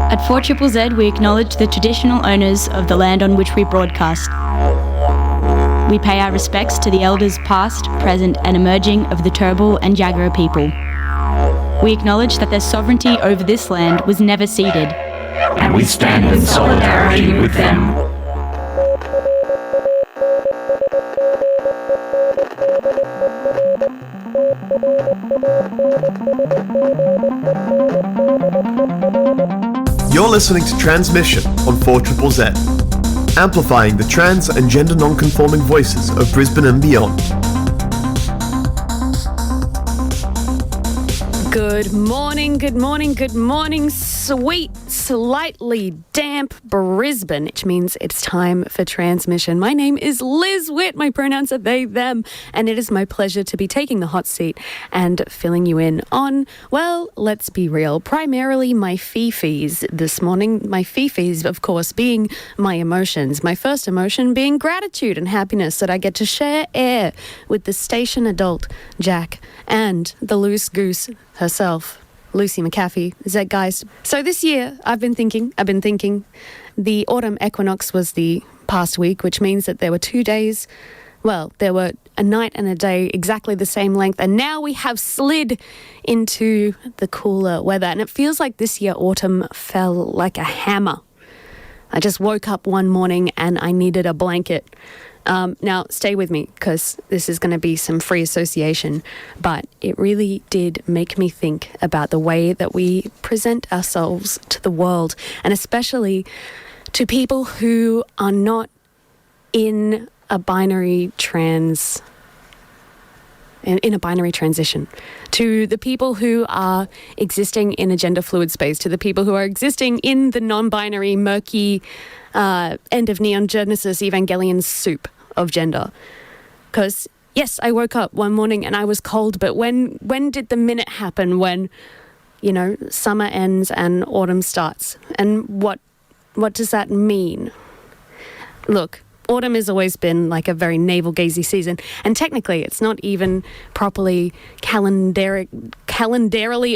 At 4ZZZ, we acknowledge the traditional owners of the land on which we broadcast. We pay our respects to the elders past, present and emerging of the Turrbal and Jagera people. We acknowledge that their sovereignty over this land was never ceded. And we stand in solidarity with them. You're listening to Transmission on 4ZZZ, amplifying the trans and gender non-conforming voices of Brisbane and beyond. Good morning, sweet, slightly damp Brisbane, which means it's time for transmission. My name is Liz Witt, my pronouns are they, them, and it is my pleasure to be taking the hot seat and filling you in on, well, let's be real, primarily my fee-fees this morning. My fee-fees, of course, being my emotions. My first emotion being gratitude and happiness that I get to share air with the station adult, Jack, and the loose goose herself, Lucy McAfee. Is that, guys? So this year, I've been thinking, the autumn equinox was the past week, which means that there were 2 days, well, there were a night and a day exactly the same length, and now we have slid into the cooler weather, and it feels like this year autumn fell like a hammer. I just woke up one morning and I needed a blanket. Now, stay with me because this is going to be some free association, but it really did make me think about the way that we present ourselves to the world, and especially to people who are not in a binary transition, to the people who are existing in a gender fluid space, to the people who are existing in the non-binary, murky, end of Neon Genesis Evangelion soup of gender. Because yes, I woke up one morning and I was cold, but when did the minute happen when, you know, summer ends and autumn starts? And what does that mean? Look, autumn has always been like a very navel-gazing season, and technically it's not even properly calendarily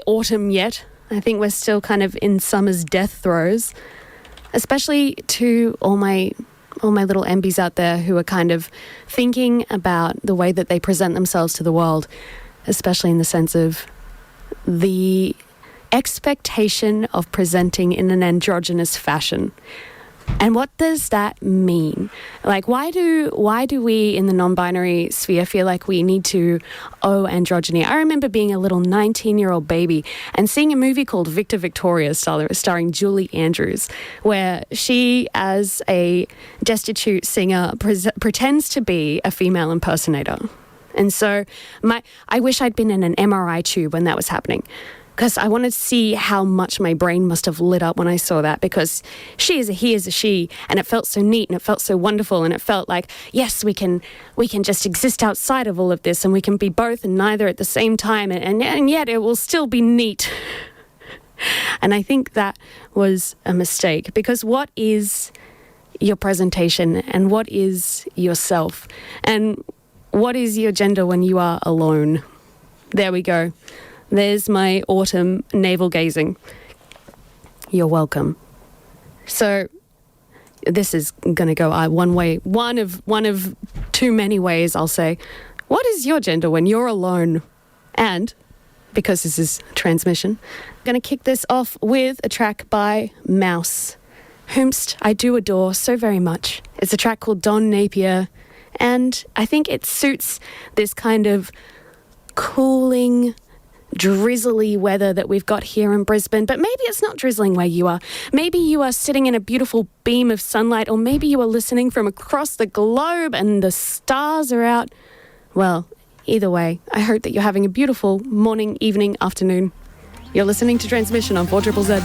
autumn yet. I think we're still kind of in summer's death throes, especially to all my little MBs out there who are kind of thinking about the way that they present themselves to the world, especially in the sense of the expectation of presenting in an androgynous fashion. And what does that mean? Like, why do we in the non-binary sphere feel like we need to owe androgyny? I remember being a little 19-year-old baby and seeing a movie called Victor Victoria starring Julie Andrews, where she, as a destitute singer, pretends to be a female impersonator. And so I wish I'd been in an MRI tube when that was happening, because I wanted to see how much my brain must have lit up when I saw that, because she is a he is a she, and it felt so neat and it felt so wonderful, and it felt like, yes, we can just exist outside of all of this, and we can be both and neither at the same time, and yet it will still be neat. And I think that was a mistake, because what is your presentation, and what is yourself, and what is your gender when you are alone? There we go. There's my autumn navel gazing. You're welcome. So this is going to go one way, one of too many ways, I'll say. What is your gender when you're alone? And because this is transmission, I'm going to kick this off with a track by Mouse, whomst I do adore so very much. It's a track called Don Napier, and I think it suits this kind of cooling, drizzly weather that we've got here in Brisbane. But maybe it's not drizzling where you are. Maybe you are sitting in a beautiful beam of sunlight, or maybe you are listening from across the globe and the stars are out. Well, either way, I hope that you're having a beautiful morning, evening, afternoon. You're listening to Transmission on 4ZZZ.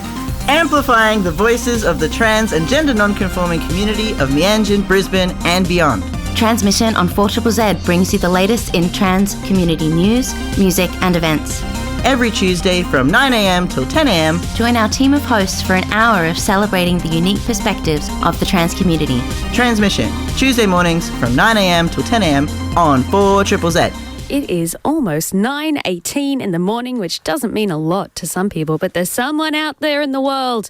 Amplifying the voices of the trans and gender non-conforming community of Meanjin, Brisbane and beyond. Transmission on 4ZZZ brings you the latest in trans community news, music and events. Every Tuesday from 9am till 10am. Join our team of hosts for an hour of celebrating the unique perspectives of the trans community. Transmission, Tuesday mornings from 9am till 10am on 4ZZZ. It is almost 9:18 in the morning, which doesn't mean a lot to some people, but there's someone out there in the world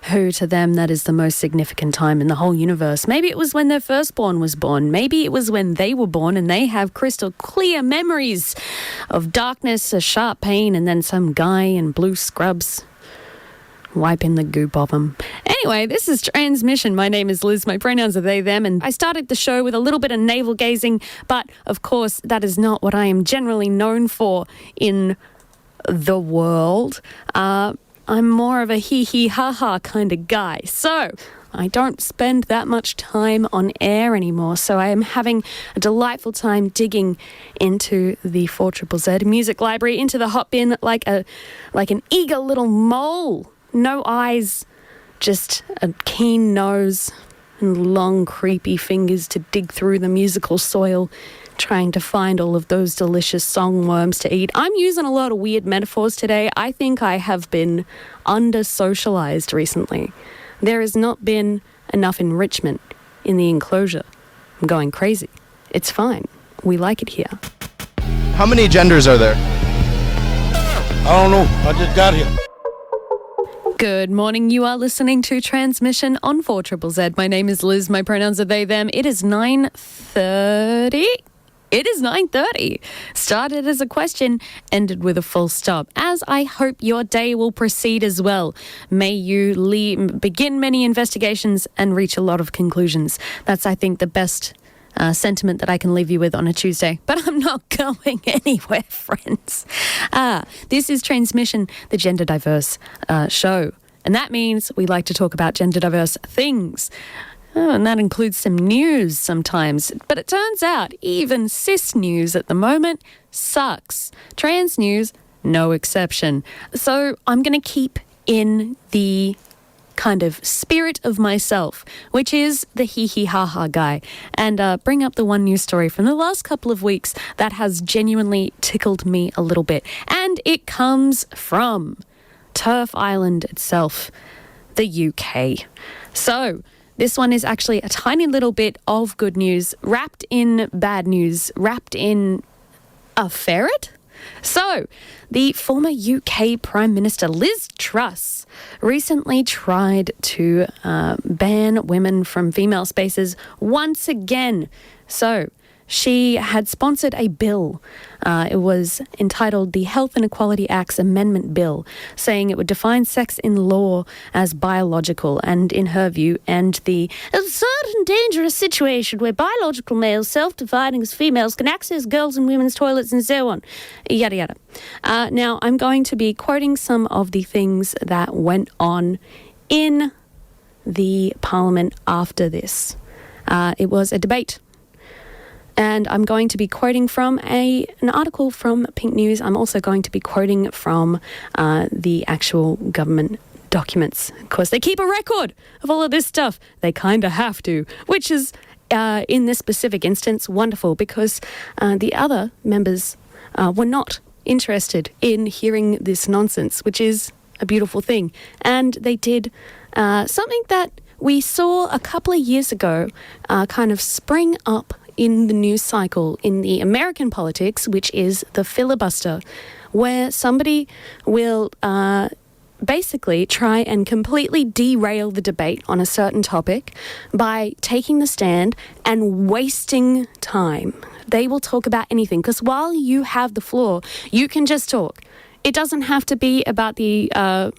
who to them that is the most significant time in the whole universe. Maybe it was when their firstborn was born. Maybe it was when they were born and they have crystal clear memories of darkness, a sharp pain, and then some guy in blue scrubs wiping the goop off them. Anyway, this is Transmission. My name is Liz. My pronouns are they, them. And I started the show with a little bit of navel gazing, but of course that is not what I am generally known for in the world. I'm more of a Hehe-Haha Kinda Guy. So I don't spend that much time on air anymore, so I am having a delightful time digging into the 4ZZZ music library, into the hot bin like an eager little mole. No eyes, just a keen nose and long, creepy fingers to dig through the musical soil, trying to find all of those delicious songworms to eat. I'm using a lot of weird metaphors today. I think I have been under-socialized recently. There has not been enough enrichment in the enclosure. I'm going crazy. It's fine. We like it here. How many genders are there? I don't know. I just got here. Good morning. You are listening to Transmission on 4ZZZ. My name is Liz. My pronouns are they, them. It is 9:30. It is 9:30. Started as a question, ended with a full stop. As I hope your day will proceed as well. May you begin many investigations and reach a lot of conclusions. That's, I think, the best sentiment that I can leave you with on a Tuesday. But I'm not going anywhere, friends. This is Transmission, the gender diverse show. And that means we like to talk about gender diverse things. And that includes some news sometimes. But it turns out even cis news at the moment sucks. Trans news, no exception. So I'm going to keep in the kind of spirit of myself, which is the Hehe-Haha guy, and bring up the one news story from the last couple of weeks that has genuinely tickled me a little bit. And it comes from Turf Island itself, the UK. So this one is actually a tiny little bit of good news, wrapped in bad news, wrapped in a ferret? So, the former UK Prime Minister Liz Truss recently tried to ban women from female spaces once again. So, she had sponsored a bill. It was entitled the Health and Equality Act's Amendment Bill, saying it would define sex in law as biological and, in her view, end the absurd and dangerous situation where biological males, self-defining as females, can access girls' and women's toilets and so on. Yada, yada. Now, I'm going to be quoting some of the things that went on in the Parliament after this. It was a debate. And I'm going to be quoting from an article from Pink News. I'm also going to be quoting from the actual government documents. Of course, they keep a record of all of this stuff. They kind of have to, which is, in this specific instance, wonderful because the other members were not interested in hearing this nonsense, which is a beautiful thing. And they did something that we saw a couple of years ago kind of spring up in the news cycle in the American politics, which is the filibuster, where somebody will basically try and completely derail the debate on a certain topic by taking the stand and wasting time. They will talk about anything, because while you have the floor, you can just talk. It doesn't have to be about the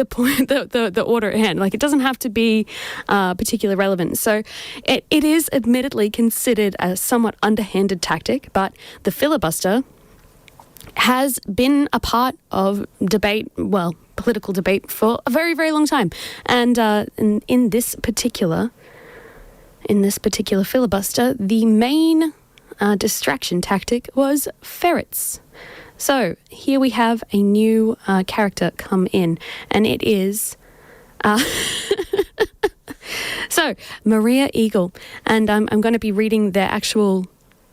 point, the order at hand. Like, it doesn't have to be particularly relevant. So it is admittedly considered a somewhat underhanded tactic, but the filibuster has been a part of debate, well, political debate for a very, very long time. And in this particular filibuster, the main distraction tactic was ferrets. So here we have a new character come in, and it is so Maria Eagle, and I'm going to be reading their actual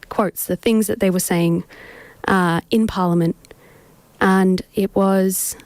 quotes, the things that they were saying in Parliament, and it was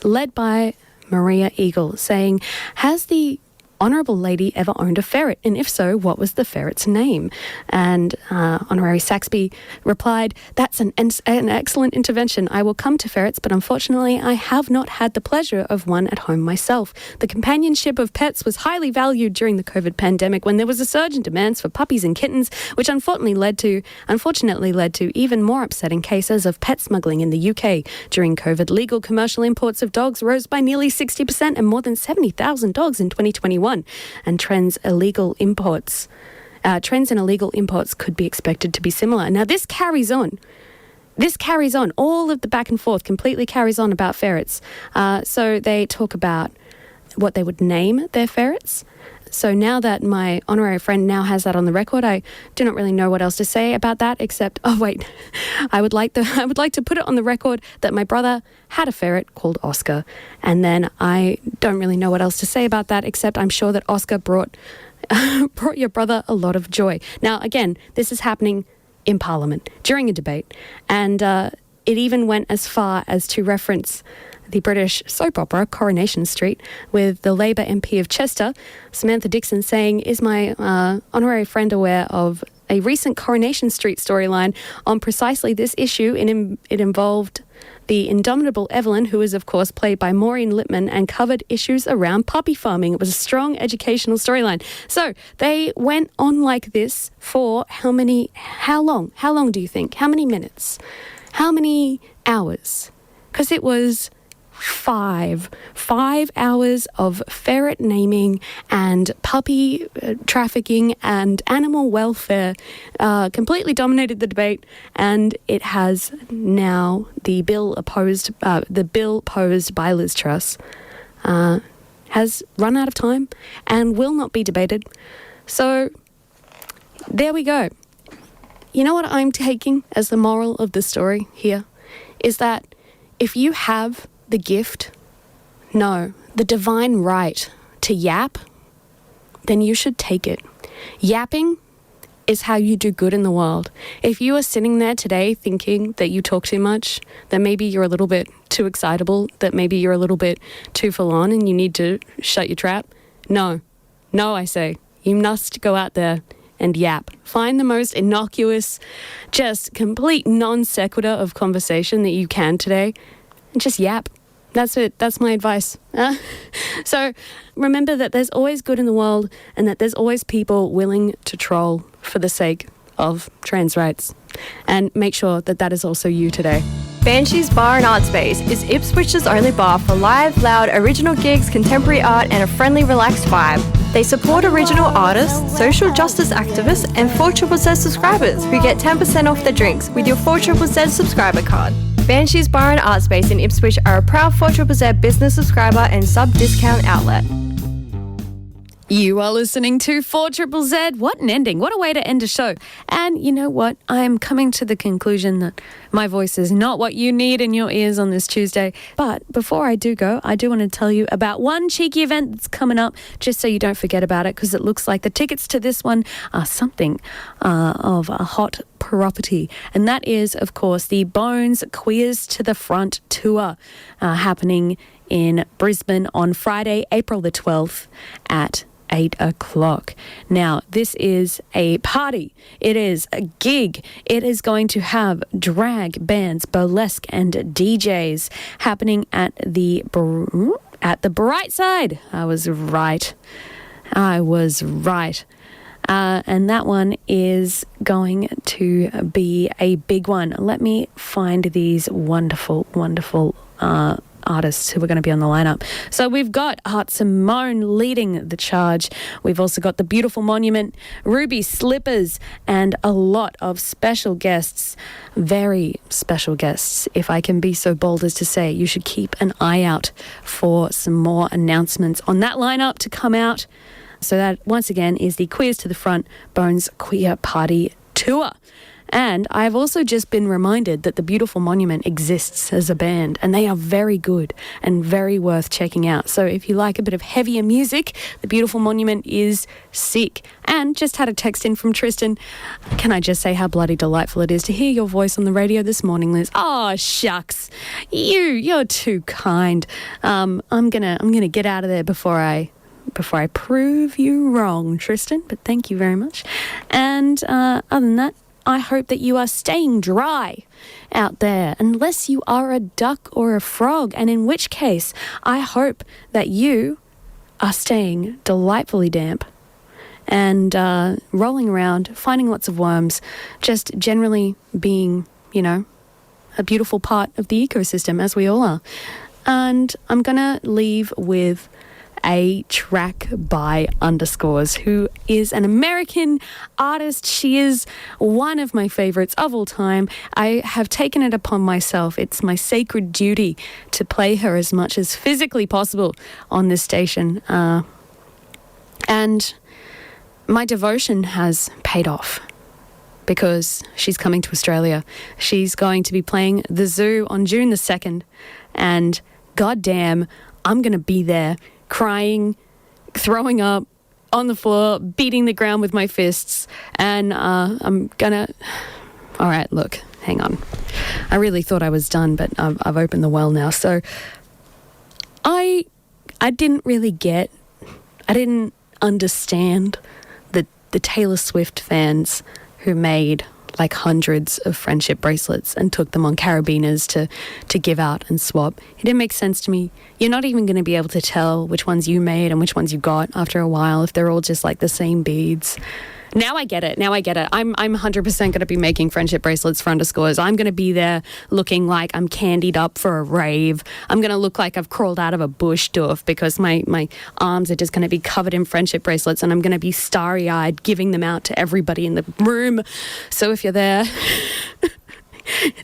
led by Maria Eagle saying, has the honourable lady ever owned a ferret? And if so, what was the ferret's name? And Honorary Saxby replied, "That's an excellent intervention. I will come to ferrets, but unfortunately I have not had the pleasure of one at home myself. The companionship of pets was highly valued during the COVID pandemic when there was a surge in demands for puppies and kittens, which unfortunately led to even more upsetting cases of pet smuggling in the UK. During COVID, legal commercial imports of dogs rose by nearly 60% and more than 70,000 dogs in 2021. And trends in illegal imports could be expected to be similar." Now, this carries on. All of the back and forth completely carries on about ferrets. So they talk about what they would name their ferrets. So now that my honorary friend now has that on the record, I do not really know what else to say about that except, I would like to put it on the record that my brother had a ferret called Oscar. And then I don't really know what else to say about that except I'm sure that Oscar brought your brother a lot of joy. Now, again, this is happening in Parliament during a debate. And it even went as far as to reference the British soap opera Coronation Street, with the Labour MP of Chester, Samantha Dixon, saying, "Is my honorary friend aware of a recent Coronation Street storyline on precisely this issue? It involved the indomitable Evelyn, who is, of course, played by Maureen Lipman, and covered issues around puppy farming. It was a strong educational storyline." So they went on like this for how long? How long do you think? How many minutes? How many hours? Because it was 5 hours of ferret naming and puppy trafficking and animal welfare completely dominated the debate, and it has now the bill posed by Liz Truss has run out of time and will not be debated. So there we go. You know what I'm taking as the moral of the story here is that if you have the gift, no, the divine right to yap, then you should take it. Yapping is how you do good in the world. If you are sitting there today thinking that you talk too much, that maybe you're a little bit too excitable, that maybe you're a little bit too full on and you need to shut your trap, no, I say, you must go out there and yap. Find the most innocuous, just complete non sequitur of conversation that you can today, and just yap. That's it. That's my advice. So remember that there's always good in the world and that there's always people willing to troll for the sake of trans rights. And make sure that that is also you today. Banshee's Bar and Art Space is Ipswich's only bar for live, loud, original gigs, contemporary art and a friendly, relaxed vibe. They support original artists, social justice activists and 4ZZZ subscribers who get 10% off their drinks with your 4ZZZ subscriber card. Banshee's Bar and Art Space in Ipswich are a proud 4ZZZ business subscriber and sub-discount outlet. You are listening to 4ZZZ. What an ending. What a way to end a show. And you know what? I'm coming to the conclusion that my voice is not what you need in your ears on this Tuesday. But before I do go, I do want to tell you about one cheeky event that's coming up, just so you don't forget about it, because it looks like the tickets to this one are something of a hot property. And that is, of course, the Bones Queers to the Front tour happening in Brisbane on Friday, April the 12th at 8 o'clock. Now, this is a party. It is a gig. It is going to have drag bands, burlesque, and DJs happening at the Brightside. I was right. And that one is going to be a big one. Let me find these wonderful artists who are going to be on the lineup. So we've got Art Simone leading the charge. We've also got the Beautiful Monument, Ruby Slippers, and a lot of special guests, very special guests. If I can be so bold as to say, you should keep an eye out for some more announcements on that lineup to come out. So that, once again, is the Queers to the Front Bones Queer Party Tour. And I've also just been reminded that the Beautiful Monument exists as a band, and they are very good and very worth checking out. So if you like a bit of heavier music, the Beautiful Monument is sick. And just had a text in from Tristan. Can I just say how bloody delightful it is to hear your voice on the radio this morning, Liz? Oh, shucks. You're too kind. I'm gonna get out of there before I before I prove you wrong, Tristan, but thank you very much. And other than that, I hope that you are staying dry out there, unless you are a duck or a frog, and in which case, I hope that you are staying delightfully damp and rolling around, finding lots of worms, just generally being, a beautiful part of the ecosystem, as we all are. And I'm going to leave with a track by Underscores, who is an American artist. She is one of my favorites of all time. I have taken it upon myself. It's my sacred duty to play her as much as physically possible on this station. And my devotion has paid off, because she's coming to Australia. She's going to be playing the Zoo on June the 2nd, and goddamn, I'm going to be there crying, throwing up on the floor, beating the ground with my fists, and I'm gonna... All right, look, hang on. I really thought I was done, but I've opened the well now. So I didn't really get... I didn't understand the Taylor Swift fans who made like hundreds of friendship bracelets and took them on carabiners to give out and swap. It didn't make sense to me. You're not even going to be able to tell which ones you made and which ones you got after a while if they're all just like the same beads. Now I get it. I'm 100% going to be making friendship bracelets for Underscores. I'm going to be there looking like I'm candied up for a rave. I'm going to look like I've crawled out of a bush doof, because my arms are just going to be covered in friendship bracelets, and I'm going to be starry-eyed giving them out to everybody in the room. So if you're there...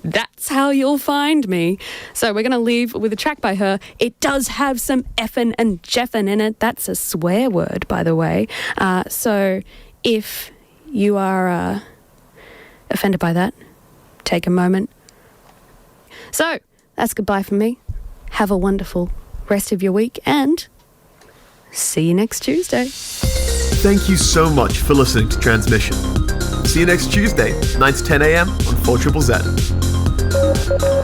that's how you'll find me. So we're going to leave with a track by her. It does have some effin' and jeffin' in it. That's a swear word, by the way. So if you are offended by that, take a moment. So that's goodbye from me. Have a wonderful rest of your week, and see you next Tuesday. Thank you so much for listening to Transmission. See you next Tuesday, 9 to 10 a.m. on 4ZZZ.